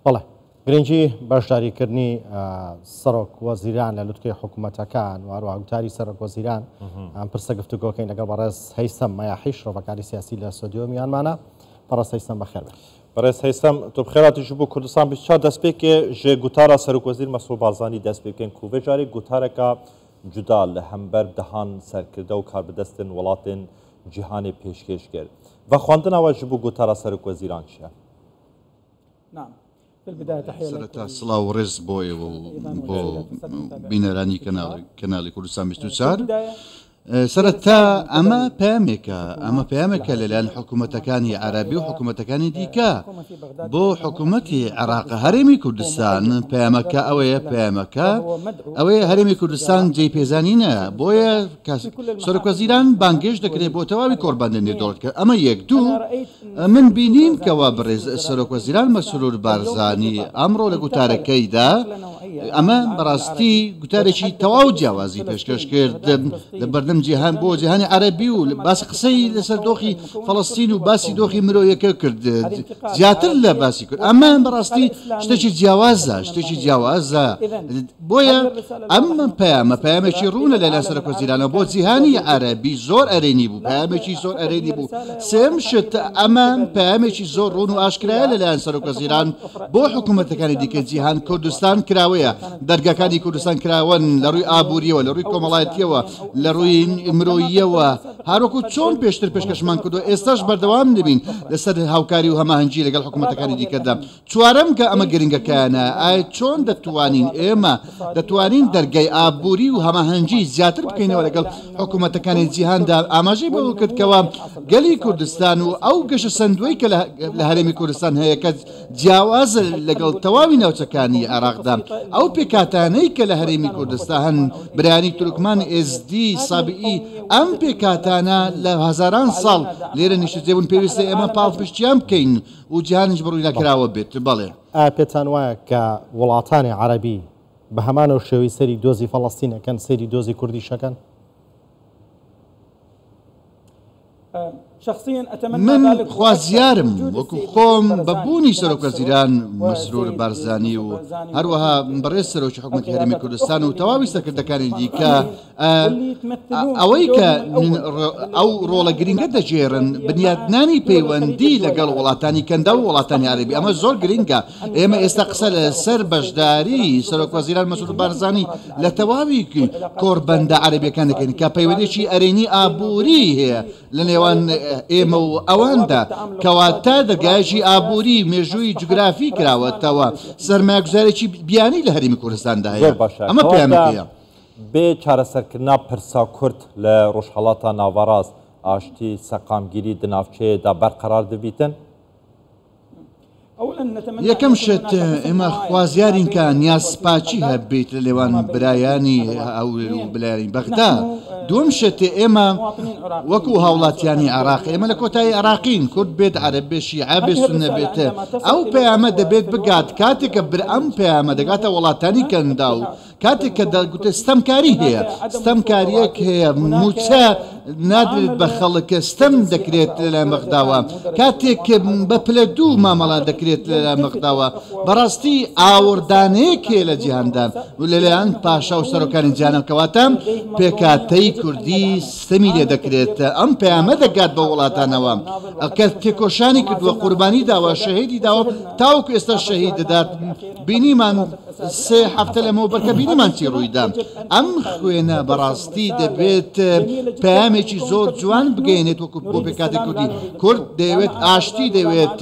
بەڵێ گرنگی بەشداریکردنی سەرۆک وەزیران لە لوتکەی حکوومەتەکان و هەروەها گوتاری سەرۆک وەزیران ئەم پرسە گفتوگۆکەین لەگەڵ بەڕێز هەیثەم مەیاحی شرۆڤەکانی سیاسی لە ستۆدیۆ میانمانە. بەڕێز هەیثەم بەخێر بێت. بەڕێز هەیثەم تۆ بخێراتیش بۆ کوردستان بیست دەست پێکێ ژێ گوتارە سەرۆک وەزیر مەسعود بارزانی دەست پێ بکەین کوڤێ جارێک گوتارێکە جودا لە هەمبەر دەهان سەرکردە و کاربدەستن وڵاتên جیهانê پێشکەش کرد و خواندنەوە ji بۆ گوتارە سەرۆک وەزیران چییە؟ سەرەتا سڵاو و ڕێز بۆیەوە بۆ بینەرانی کەناڵی کوردستان 24 سەرەتا ئەمە پەیامێکە لەلایەن حکوومەتەکانی عەرەبی و حکوومەتەکانی دیکە بۆ حکوومەتی عێراق هەرێمی کوردستان پەیامەکە ئەوەیە هەرێمی کوردستان جێی پێزانینە بۆیە سەرۆک وەزیران بانگێش دەکرێت بۆ تەواوی کۆرباندنی دەوڵەتکە ئەمە یەک دوو من بینیم کەوا بڕێز سەرۆک وەزیران مەسعود بارزانی ئەمڕۆ لە گوتارەکەیدا ئەمە بەڕاستی گوتارێکی تەواو جیاوازی پێشکەش کرد لە بەردەم جیهان بۆ جیهانی عەرەبی و باسی قسەی لەسەر دۆخی فەڵەستین و باسی دۆخی مرۆیەکە کرد زیاتر لە باسی کرد ئەمە بەڕاستی شتێکی جیاوازە بۆیە ئەم پەیامێکی ڕوونە لەلایەن سەرۆک وەزیرانە بۆ جیهانی عەرەبی زۆر ئەرێنی بوو پەیامێکی زۆر ئەرێنی بوو سێم شت ئەمە پەیامێکی زۆر ڕوون و ئاشکرایە لەلایەن سەرۆک وەزیران بۆ حکوومەتەکانی دیکە جیهان کوردستان کراوەیە دەرگاکانی کوردستان کراون لە ڕووی ئابووریەوە لە ڕووی کۆمەڵایەتیەوە لە ڕووی مرۆییەوە هەروەکو چۆن پێشتر پێشکەشمان کردو ئێستاش بەردەوام دەبین لەسەر هاوکاری و هەماهەنگی لەگەڵ حکوومەتەکانی دیکەدا چوارەم کە ئەمە گرنگەکانە ئایا چۆن دەتوانین ئێمە دەتوانین دەرگای ئابووری و هەماهەنگی زیاتر بکەینەوە لەگەڵ حکوومەتەکانی جیهاندا ئاماژەی بەوە کردکەوە گەلی کوردستان و ئەو گەشە سندوی کە لە هەرێمی کوردستان هەیە کە جیاوازە لەگەڵ تەواوی ناوچەکانی عێراقدا ئەو پێکاتانەی کە لە هەرێمی کوردستان هەن برایانی تورکمان ئێزدی سابئی ئەم پێکاتانە لە هەزاران ساڵ لێرە نیشتەجێبوون پێویستە ئێمە پاڵپشتیان بکەین و جیهانیش بڕووی لەکراوە بێت بەڵێ پێتان وایە کە وڵاتانی عەرەبی بە هەمانەوە شێوەی سەری دۆزی فەڵەستینەکەن سەری دۆزی کوردیشەکەن؟ من خوازیارم وەکو خۆم بەبوونی سەرۆک وەزیران مەسعود بارزانی و هەروەها بەڕێز سەرۆکی حکوومەتی هەرێمی کوردستان و تەواوی سەرکردەکانی دیکە ئەوەی کە ئەو ڕۆڵە گرنگە دەژێرن بنیادنانی پەیوەندی لەگەڵ وڵاتانی کەندا و وڵاتانی عەرەبی ئەمە زۆر گرنگە ئێمە ئێستا قسە لەسەر بەشداری سەرۆک وەزیران مەسعود بارزانی لە تەواوی کۆربەندە عەرەبیەکان دەکەین کە پەیوەندیی ئەرێنی ئابووری هەیە لە نێوان ئێمە و ئەواندا کەواتە دەرگایشی ئابووری مێژووی جوگرافی کراوەتەوە سەرمایه‌گوزارێکی بیانی لە هەرێمی کوردستاندا هەیە ئەمە پەیامەکەیە بێ چارەسەرکردنا پرسا کورد لە ڕۆژهەڵاتە ناوەڕاست ئاشتی سەقامگیری دناوچەیەدا بەرقەرار دەبیتن؟ یەکەم شت ئێمە خوازیارین کە نیازپاچی هەبێت لە لێوان برایانی هەولێر و بلایانی بەغدا دووەم شت ئێمە وەکو هاوڵاتیانی عێراق ئێمە لە کۆتایی عێراقین کورد بێت عەرەب بێت شیعە بێت سونە بێتە ئەو پەیامە دەبێت بگات کاتێککە ئەم پەیامە دەگاتە وڵاتانی کەندا و کاتێک کە دەگوتە ستەمکاری هەیە ستەمکاریەک هەیە موچە نادرێت بە خەڵکە ستەم دەکرێت لە مەغداوە کاتێک بە پلە دوو مامەڵا دەکرێت لە مەغداوە بەڕاستی ئاوردانەیەکێ لە جیهاندا و لەلایەن پاشا و سەرۆکانی جیهانەکەواتە پێکاتەی کوردی ستەمی لێ دەکرێت ئەم پەیامە دەگات بە وڵاتانەوە کە تێکۆشانی کردووە قوربانی داوە شەهیدی داوە تاوەکو ئێستا شەهید دەدات بینیمان سێ هەفتە لەمەوە بەرکە بینیمان چی ڕوویدا ئەم خوێنە بەڕاستی دەبێت پەیامێکی زۆر جوان بگەێنێت وەکو بۆ پێکاتی کوردی کورد دەیەوێت ئاشتی دەوێت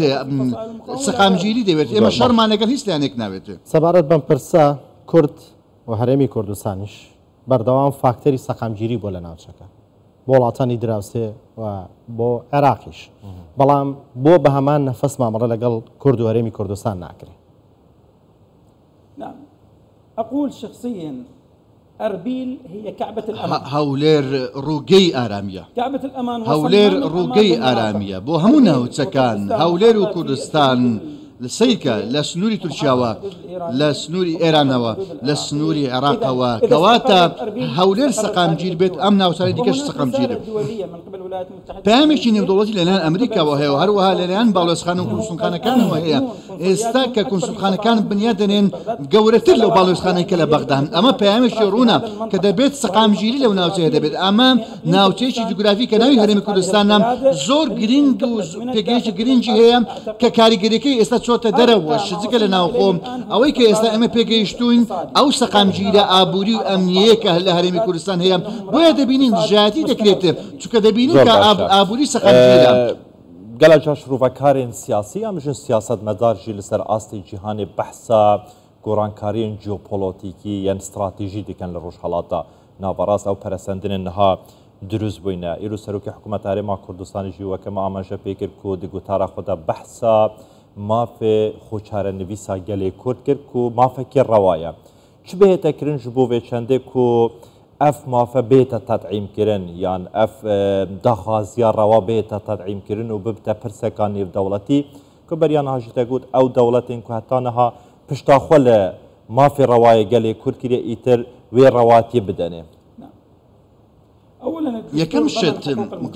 سەقامگیری دەوێت ئێمە شەڕمان لەگەڵ هیچ لایەنێک ناوێت سەبارەت بەم پرسە کورد و هەرێمی کوردستانیش بەردەوام فاکتەری سەقامگیری بۆ لە ناوچەکە بۆ وڵاتانی دراوسێ و بۆ عێراقیش بەڵام بۆ بە هەمان نەفەس مامەڕە لەگەڵ کورد و هەرێمی کوردستان ناکرێت. نعم أقول شخصيا أربيل هي كعبة الأمان هەولێر ڕووگەی ئارامیە كعبة الأمان هەولێر ڕووگەی ئارامیە بۆ هەموو ناوچەکان هەولێر و کوردستان سیرکە لە سنووری تورکیاوە لە سنووری ئێرانەوە لە سنووری عێراقەوە کەواتە هەولێر سەقامگیر بێت ئەم ناوچانەی دیکەش سەقامگیرە. پامێکی نێودەوڵەتی لەلایەن ئەمریکاوە هەیە و هەروەها لەلایەن باڵۆزخانە و کونسولخانەکانەوە هەیە. ئێستا کە کونسولخانەکان بنیا دەنێن گەورەتر لەو باڵۆزخانەی کە لە بەغدان ئەمە پامێکی ڕوونە کە دەبێت سەقامگیری لەو ناوچەیە دەبێت. ئەمە ناوچەیەکی جوگرافی کە ناوی هەرێمی کوردستانە زۆر گرنگ و پێگەیەکی گرنگی هەیە کە کاریگەریەکەی ئێستا چۆتە دەرەوە شزیکە لە ناوخۆم ئەوەی کە ئێستا ئەمە پێگەیشتوین ئەو سەقامگیرە ئابووری و ئەمنیەیە کە لە هەرێمی کوردستان هەیە بۆیە دەبینین ژاتی دەکرێت چونکە دەبینین کە ئابووری سەقامگیرە. گەلە جا شروڤەکارên سیاسی ئەمژن سیاستمەدارژی لەسەر ئاستی جیهانê بەحسا گۆڕانکاریên جیۆپۆلۆتیکی یان استراتیژی دکەن لە ڕۆژهەڵاتە ناوبەڕاست ئەو پەرەسەندنên niha دروست بووینە. ئێرۆ سەرۆکی حکوومەت هەرێما کوردستانیژی وەکەمە ئاماژە پێکرد و دگوتارە خۆدا بەحسا مافێ خۆچارەنویسا گەلێ کورد کرد و مافێکی ڕەوایە. چ بێتەکردن ji بۆ vê çendê ku ev mafe bête tedîmkirin yan ev daxwaziya rewa bête tedîmkirin û bibite pirseka nêvdewletî ku beriyan hajîte got ew dewletên ku heta niha pişta xwe li mafê rewayê gelê Kurd kiriye îtir wê rewatiyê bidene. یەکەم شت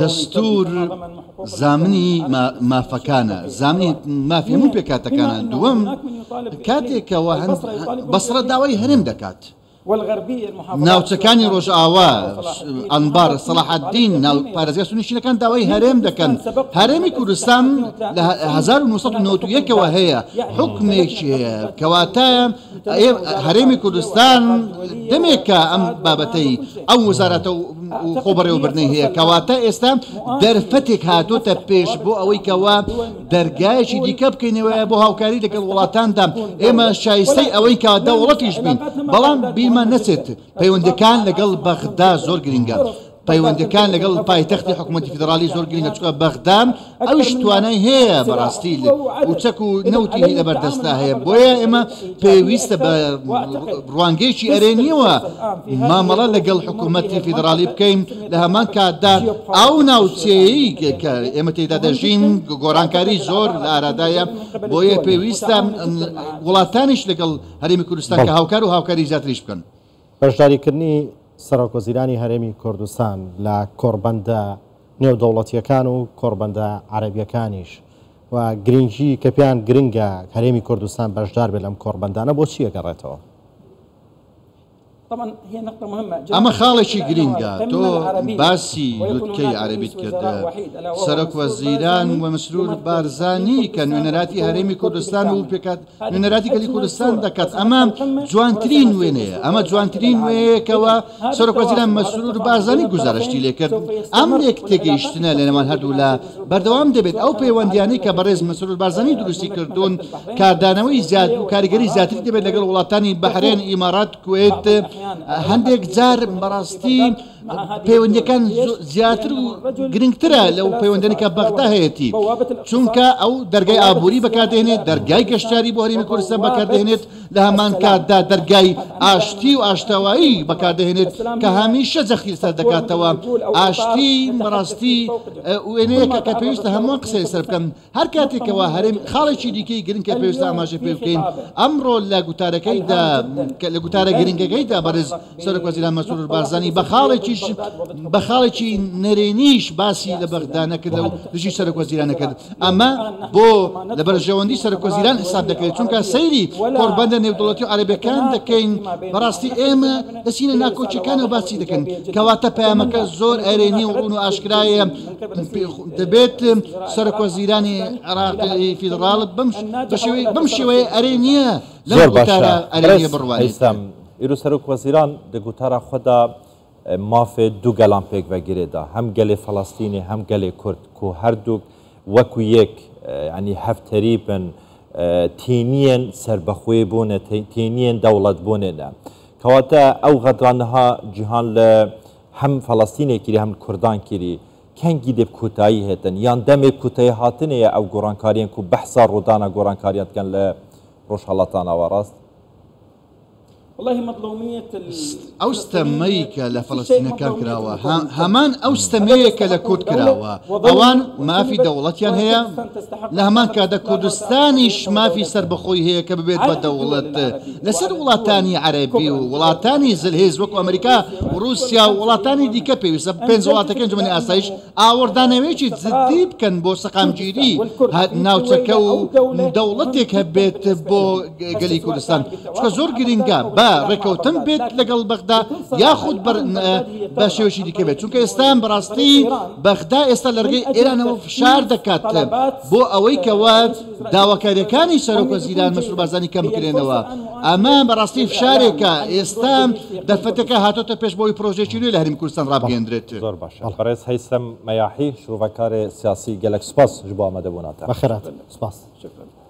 دەستور زامنی مافەکانە زامنی مافی هەموو پێکاتەکانە. دووەم کاتێکەوە بەسرە داوای هەرێم دەکات ناوچەکانی ڕۆژئاوا ئەنبار سەلاحەددین ناو پارێزگا سونیشینەکان داوای هەرێم دەکەن. هەرێمی کوردستان لە 1991ەوە هەیە حکمێکی هەیە کەواتە هەرێمی کوردستان دەمێکە ئەم بابەتەی ئەو وەزارەتە و خۆبەڕێوەبردنەی هەیە کەواتە ئێستا دەرفەتێک هاتوۆتە پێش بۆ ئەوەی کەوا دەرگایەکی دیکە بکەینەوەیە بۆ هاوکاری لەگەڵ وڵاتاندا ئێمە شایستەی ئەوەی کە دەوڵەتیش بین بەڵام بیرمان نەچێت پەیوەندەکان لەگەڵ بەغدا زۆر گرنگە. پەیوەندەکان لەگەڵ پایتەختی حکوومەتی فیدرالی زۆر گرنگە چونکە بەغدام ئەویش توانای هەیە بەڕاستی و چەک و نەوتی لەبەردەستا هەیە بۆیە ئێمە پێویستە بە ڕوانگەیەکی ئەرێنیەوە مامەڵە لەگەڵ حکوومەتی فیدرالی بکەین لە هەمان کاتدا ئەو ناوچەیە کە ئێمە تێدا دەژین گۆڕانکاری زۆر لە ئارادایە بۆیە پێویستە وڵاتانیش لەگەڵ هەرێمی کوردستان کە هاوکار و هاوکاری زیاتریش بکەن. بەشداریکردنی سەرۆکوەزیرانی هەرێمی کوردستان لە کۆڕبەندە نێودەوڵەتیەکان و کۆڕبەندە عەرەبیەکانیش و گرنگی کە پێیان گرنگە هەرێمی کوردستان بەشدار بێت لەم کۆڕبەندانە بۆچی ئەگەڕێتەوە؟ ئەمە خاڵێکی گرنگە. تۆ باسی لوتکەی عەرەبیت کردە سەرۆکوەزیران و مسرور بارزانی کە نوێنەراتی هەرێمی کوردستان و پێکات نوێنەراتی گەلی کوردستان دەکات ئەمە جوانترین وێنەیە ئەمە جوانترین وەیەکەوە سەرۆکوەزیران مسرور بارزانی گوزارشتی لێ کرد. ئەم لێک تێگەیشتنە لە نێوان هەردوو لە بەردەوام دەبێت ئەو پەیوەندیانەی کە بەڕێز مسرور بارزانی دروستی کردوون کاردانەوەی زیاد و کاریگەری زیاتری دەبێت لەگەڵ وڵاتانی بەحرێن ئیمارات کوێت هەندێک جار بەڕاستی پەیوەندیەکان زیاتر و گرنگترە لەو پەیوەندێکی کە بەغدا هەیەی چونکە ئەو دەرگای ئابووری بەکاردێنێت دەرگای گەشتیاری بۆ هەرێمی کوردستان بەکاردێنێت لە هەمان کاتدا دەرگای ئاشتی و ئاشتەوایی بەکاردەهێنێت کە هەمیشە جەختی سەر دەکاتەوە. ئاشتی بەڕاستی وێنەیەکە کە پێویستە هەمووان قسەی سەر بکەن هەر کاتێکەوە هەرێم خاڵێکی دیکەی گرنگ کە پێویستە ئاماژە پێ بکەین ئەمڕۆ لە گوتارەکەیدا لە گوتارە گرنگەکەیدا بەڕێز سەرۆکوەزیران مسرور بارزانی بە خاڵێکی نەرێنیش باسی لە بەغدا نەکرد و دژی سەرۆکوەزیران نەکرد. ئەمە بۆ لە بەرژەوەندی سەرۆکوەزیران حساب دەکرێت چونکە سەیری کۆڕبەندە نێودەوڵەتی و عەرەبیەکان دەکەین بەڕاستی ئێمە دەچینە ناکۆچیەکان و باسی دەکەن کەواتە پەیامەکە زۆر ئەرێنی و ڕوون و ئاشکرایە دەبێت سەرۆکوەزیرانی عێراقی فیدراڵ بەم شێوەیە ئەرێنیە زۆر باشە ئەرێنیە بڕوانیستم. ئێرۆ سەرۆکوەزیران دەگوتارە خۆدا مافێ دوو گەلان پێک بەگیرێدا هەم گەلێ فەڵەستینی هەم گەلێ کورد و هەردوو وەکو یەک ینی هەفتەری بن تینیەن سربەخوێ بوونە تینیەن دەوڵەت بوونێدا کەواتە ئەو غەدرانەها جیهان لە هەم فەڵەستینێکیری هەم کوردان کیری کەنگی دێب کوتایی هێتن یان دەمێک کوتایی هاتنەیە ئەو گۆڕانکاریان و بەحسا ڕوودانە گۆڕانکاریاتکەن لە ڕۆژهەڵاتانەوە ڕاست. والله مظلومية ئەو ستەمەیکە لە فەڵەستینەکان کراوە هەمان ئەو ستەمەیەکە لە کورد کراوە ئەوان مافی دەوڵەتیان هەیە لە هەمان کاتە کوردستانیش مافی سربەخۆی هەیە کە ببێت بە دەوڵەت لەسەر وڵاتانی عەرەبی و وڵاتانی زلهێز وەکو ئەمریکا و رووسیا و وڵاتانی دیکە پێویستە پێنج وڵاتەکە ئەنجومەنی ئاسایش ئاوەردانەوەیەکی جدی بکەن بۆ سەقامگیری ناوچەکە و دەوڵەتێک هەبێت بۆ گەلی کوردستان چکە زۆر گرنگە بە ڕێکەوتن بێت لەگەڵ بەغدا یاخود بە شێوەشی دیکە بێت چونکە ئێستا بەڕاستی بەغدا ئێستا لەرگەی ئێرانەوە فشار دەکات بۆ ئەوەی کەوە داواکاریەکانی سەرۆکوەزیران مەسعود بارزانی کەم بکرێنەوە ئەمە بەڕاستی فشارێکە ئێستا دەرفەتەکە هاتۆتە پێش بۆی پرۆژێکی نوێ لە هەرمی کوردستان ڕابگەندرێت زۆر باشە بەڕێز هەیثەم مەیاحی شروڤەکاری سیاسی گەلێک سوپاس ji bo ئامادەبووناتە بەخێرات سپاس. شكرا.